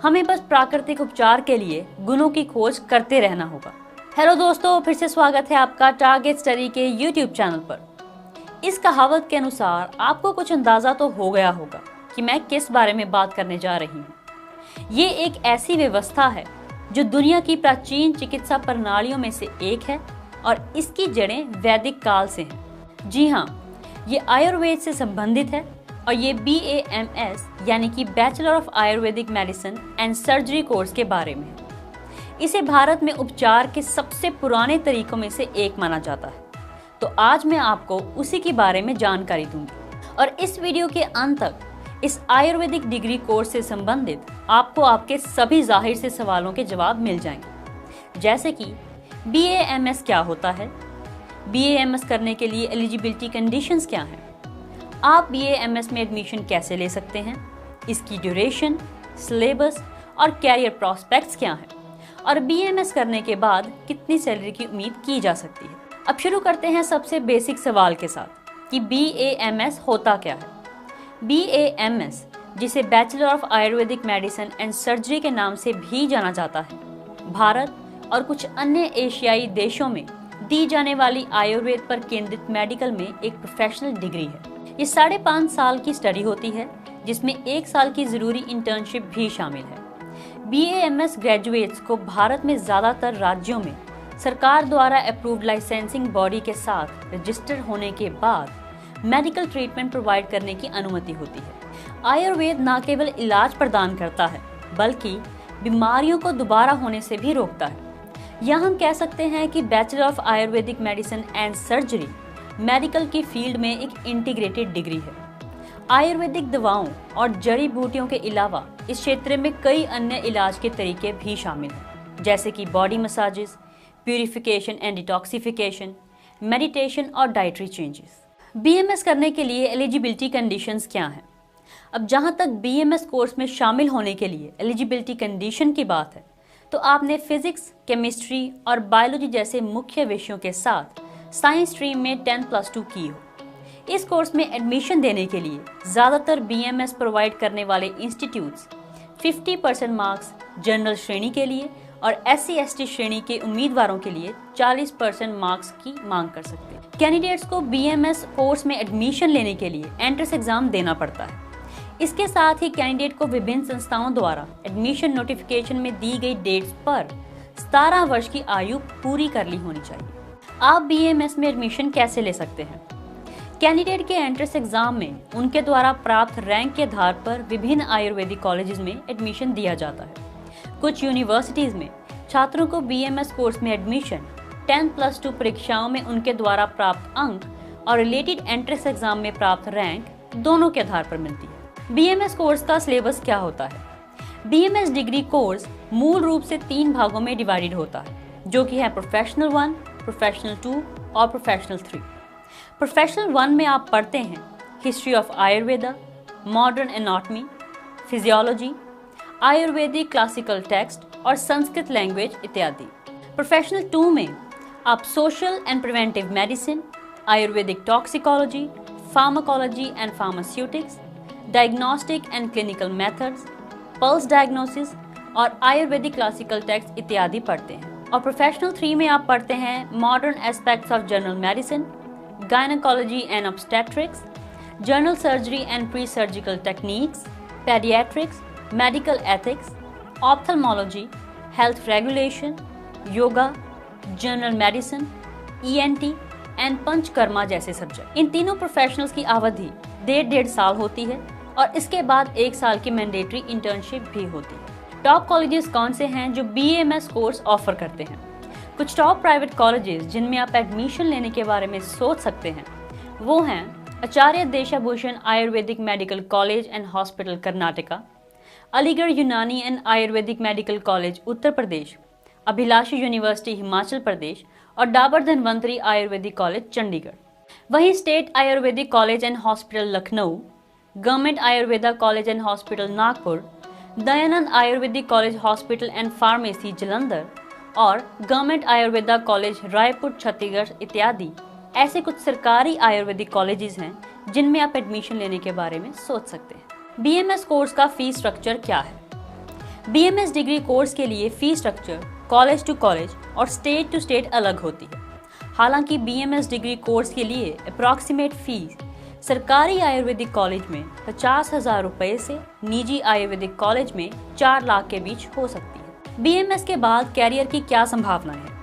हमें बस प्राकृतिक उपचार के लिए गुणों की खोज करते रहना होगा। हेलो दोस्तों, फिर से स्वागत है आपका टारगेट स्टडी के यूट्यूब चैनल पर। इस कहावत के अनुसार आपको कुछ अंदाजा तो हो गया होगा कि मैं किस बारे में बात करने जा रही हूँ। ये एक ऐसी व्यवस्था है जो दुनिया की प्राचीन चिकित्सा प्रणालियों में से एक है और इसकी जड़ें वैदिक काल से हैं। जी हाँ, ये आयुर्वेद से संबंधित है और ये BAMS यानी कि bachelor of Ayurvedic medicine and surgery course के बारे में है। इसे भारत में उपचार के सबसे पुराने तरीकों में से एक माना जाता है। तो आज मैं आपको उसी के बारे में जानकारी दूंगी और इस वीडियो के अंत तक इस आयुर्वेदिक डिग्री कोर्स से संबंधित आपको आपके सभी जाहिर से सवालों के जवाब मिल जाएंगे, जैसे कि BAMS क्या होता है, BAMS करने के लिए एलिजिबिलिटी कंडीशंस क्या हैं, आप BAMS में एडमिशन कैसे ले सकते हैं, इसकी ड्यूरेशन, सिलेबस और कैरियर प्रॉस्पेक्ट्स क्या हैं और BAMS करने के बाद कितनी सैलरी की उम्मीद की जा सकती है। अब शुरू करते हैं सबसे बेसिक सवाल के साथ कि BAMS होता क्या है। BAMS, जिसे bachelor of Ayurvedic medicine and surgery के नाम से भी जाना जाता है, भारत और कुछ अन्य एशियाई देशों में दी जाने वाली आयुर्वेद पर केंद्रित मेडिकल में एक प्रोफेशनल डिग्री है। ये 5.5 साल की स्टडी होती है जिसमें 1 साल की जरूरी इंटर्नशिप भी शामिल है। BAMS ग्रेजुएट्स को भारत में ज्यादातर राज्यों में सरकार द्वारा अप्रूव्ड लाइसेंसिंग बॉडी के साथ रजिस्टर होने के बाद मेडिकल ट्रीटमेंट प्रोवाइड करने की अनुमति होती है। आयुर्वेद न केवल इलाज प्रदान करता है बल्कि बीमारियों को दोबारा होने से भी रोकता है। यह हम कह सकते हैं कि bachelor of Ayurvedic medicine and surgery medical की फील्ड में एक इंटीग्रेटेड डिग्री है। आयुर्वेदिक दवाओं और जड़ी बूटियों के अलावा इस क्षेत्र में कई अन्य इलाज के तरीके भी शामिल हैं, जैसे कि body massages, purification and detoxification, meditation और डाइटरी चेंजेस। BAMS करने के लिए एलिजिबिलिटी कंडीशंस क्या हैं? अब जहां तक BAMS कोर्स में शामिल होने के लिए एलिजिबिलिटी कंडीशन की बात है, तो आपने फिजिक्स, केमिस्ट्री और बायोलॉजी जैसे मुख्य विषयों के साथ साइंस स्ट्रीम में 10+2 की हो। इस कोर्स में एडमिशन देने के लिए ज़्यादातर BAMS प्रोवाइड करने वाले इंस्टीट्यूट्स 50% मार्क्स जनरल श्रेणी के लिए और SC/ST श्रेणी के उम्मीदवारों के लिए 40% मार्क्स की मांग कर सकते हैं। कैंडिडेट्स को BAMS कोर्स में एडमिशन लेने के लिए एंट्रेंस एग्जाम देना पड़ता है। इसके साथ ही कैंडिडेट को विभिन्न संस्थाओं द्वारा एडमिशन नोटिफिकेशन में दी गई डेट्स पर 17 वर्ष की आयु पूरी कर ली होनी चाहिए। आप BAMS में एडमिशन कैसे ले सकते हैं? कैंडिडेट के एंट्रेंस एग्जाम में उनके द्वारा प्राप्त रैंक के आधार पर विभिन्न आयुर्वेदिक कॉलेजेस में एडमिशन दिया जाता है। कुछ यूनिवर्सिटीज में छात्रों को BAMS कोर्स में एडमिशन 10+2 परीक्षाओं में उनके द्वारा प्राप्त अंक और रिलेटेड एंट्रेंस एग्जाम में प्राप्त रैंक दोनों के आधार पर मिलती है। BAMS कोर्स का सिलेबस क्या होता है? BAMS डिग्री कोर्स मूल रूप से 3 भागों में डिवाइडेड होता है, जो कि है प्रोफेशनल 1, प्रोफेशनल 2 और प्रोफेशनल 3। प्रोफेशनल 1 में आप पढ़ते हैं history of Ayurveda, modern anatomy, physiology, Ayurvedic classical text और संस्कृत लैंग्वेज इत्यादि। प्रोफेशनल 2 में आप social and preventive medicine, Ayurvedic toxicology, pharmacology and pharmaceutics, diagnostic and clinical methods, pulse diagnosis और आयुर्वेदिक क्लासिकल टेक्स्ट इत्यादि पढ़ते हैं। और प्रोफेशनल 3 में आप पढ़ते हैं modern aspects of general medicine, gynaecology and obstetrics, general surgery and pre surgical techniques, paediatrics, medical ethics, ophthalmology, health regulation, yoga, general medicine, ENT and panchakarma जैसे सब्जेक्ट। इन तीनों प्रोफेशनल्स की अवधि 1.5 साल होती है और इसके बाद 1 साल की मैंडेटरी इंटर्नशिप भी होती है। टॉप कॉलेजेस कौन से हैं जो BAMS कोर्स ऑफर करते हैं? कुछ टॉप प्राइवेट कॉलेजेस जिनमें आप एडमिशन लेने के बारे में सोच सकते हैं वो हैं Acharya Deshabhushan ayurvedic medical college and hospital Karnataka, Aligarh Unani and ayurvedic medical college Uttar Pradesh, Abhilashi university Himachal Pradesh और डाबर धन्वंतरी आयुर्वेदिक कॉलेज चंडीगढ़। वहीं state ayurvedic college and hospital Lucknow, government Ayurveda college and hospital Nagpur, Dayanand ayurvedic college hospital and pharmacy Jalandhar और गवर्नमेंट आयुर्वेदा कॉलेज रायपुर छत्तीसगढ़ इत्यादि ऐसे कुछ सरकारी आयुर्वेदिक कॉलेजेस हैं जिनमें आप एडमिशन लेने के बारे में सोच सकते हैं। BAMS कोर्स का फीस स्ट्रक्चर क्या है? BMS डिग्री कोर्स के लिए fees structure college to college और स्टेट टू स्टेट अलग होती है। हालांकि BMS डिग्री कोर्स के लिए अप्रॉक्सीमेट फीस सरकारी आयुर्वेदिक कॉलेज में 50,000 रुपए से निजी आयुर्वेदिक कॉलेज में 4 लाख के बीच हो सकती है। BMS के बाद कैरियर की क्या संभावना है?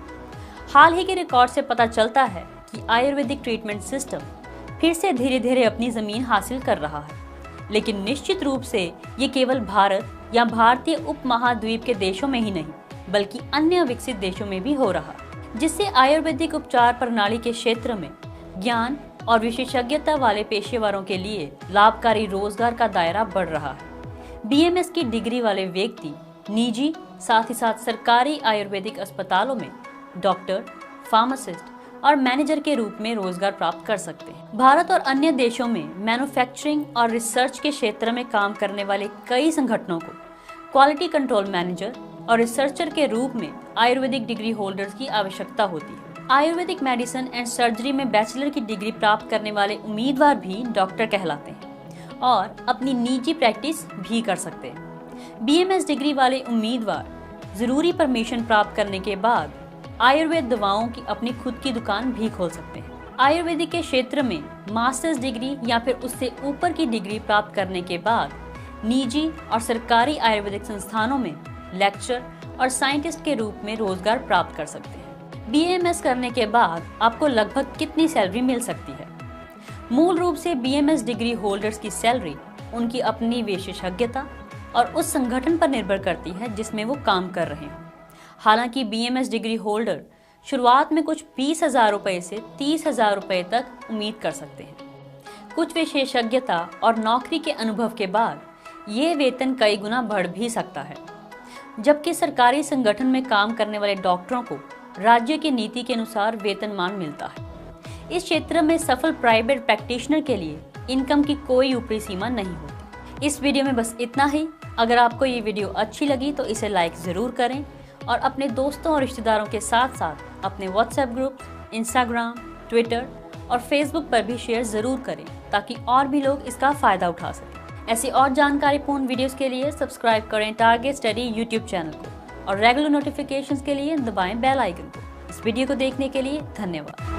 हाल ही के रिकॉर्ड से पता चलता है कि आयुर्वेदिक ट्रीटमेंट सिस्टम फिर से धीरे धीरे अपनी जमीन हासिल कर रहा है, लेकिन निश्चित रूप से ये केवल भारत या भारतीय उपमहाद्वीप के देशों में ही नहीं बल्कि अन्य विकसित देशों में भी हो रहा है, जिससे आयुर्वेदिक उपचार प्रणाली के क्षेत्र में ज्ञान और विशेषज्ञता वाले पेशेवरों के लिए लाभकारी रोजगार का दायरा बढ़ रहा है। BMS की डिग्री वाले व्यक्ति निजी साथ ही साथ सरकारी आयुर्वेदिक अस्पतालों में डॉक्टर, फार्मासिस्ट और मैनेजर के रूप में रोजगार प्राप्त कर सकते हैं। भारत और अन्य देशों में मैन्युफैक्चरिंग और रिसर्च के क्षेत्र में काम करने वाले कई संगठनों को क्वालिटी कंट्रोल मैनेजर और रिसर्चर के रूप में आयुर्वेदिक डिग्री होल्डर्स की आवश्यकता होती है। आयुर्वेदिक मेडिसिन एंड सर्जरी में बैचलर की डिग्री प्राप्त करने वाले उम्मीदवार भी डॉक्टर कहलाते हैं और अपनी निजी प्रैक्टिस भी कर सकते हैं। BMS डिग्री वाले उम्मीदवार जरूरी परमिशन प्राप्त करने के बाद आयुर्वेद दवाओं की अपनी खुद की दुकान भी खोल सकते हैं। आयुर्वेदिक के क्षेत्र में मास्टर्स डिग्री या फिर उससे ऊपर की डिग्री प्राप्त करने के बाद निजी और सरकारी आयुर्वेदिक संस्थानों में लेक्चर और साइंटिस्ट के रूप में रोजगार प्राप्त कर सकते हैं। BMS करने के बाद आपको लगभग कितनी सैलरी मिल सकती है? मूल रूप से BMS डिग्री होल्डर्स की सैलरी उनकी अपनी विशेषज्ञता और उस संगठन पर निर्भर करती है जिसमें वो काम कर रहे हैं। हालांकि BMS डिग्री होल्डर शुरुआत में कुछ 20,000 रुपए से 30,000 रुपए तक उम्मीद कर सकते हैं। कुछ विशेषज्ञता और नौकरी के अनुभव के बाद ये वेतन कई गुना बढ़ भी सकता है, जबकि सरकारी संगठन में काम करने वाले डॉक्टरों को राज्य की नीति के अनुसार वेतनमान मिलता है। इस क्षेत्र में सफल प्राइवेट प्रैक्टिशनर के लिए इनकम की कोई ऊपरी सीमा नहीं होती। इस वीडियो में बस इतना ही। अगर आपको ये वीडियो अच्छी लगी तो इसे लाइक जरूर करें और अपने दोस्तों और रिश्तेदारों के साथ साथ अपने व्हाट्सएप ग्रुप, इंस्टाग्राम, ट्विटर और फेसबुक पर भी शेयर जरूर करें ताकि और भी लोग इसका फायदा उठा सकें। ऐसी और जानकारीपूर्ण वीडियोस के लिए सब्सक्राइब करें टारगेट स्टडी यूट्यूब चैनल को और रेगुलर नोटिफिकेशंस के लिए दबाएं बेल आइकन को। इस वीडियो को देखने के लिए धन्यवाद।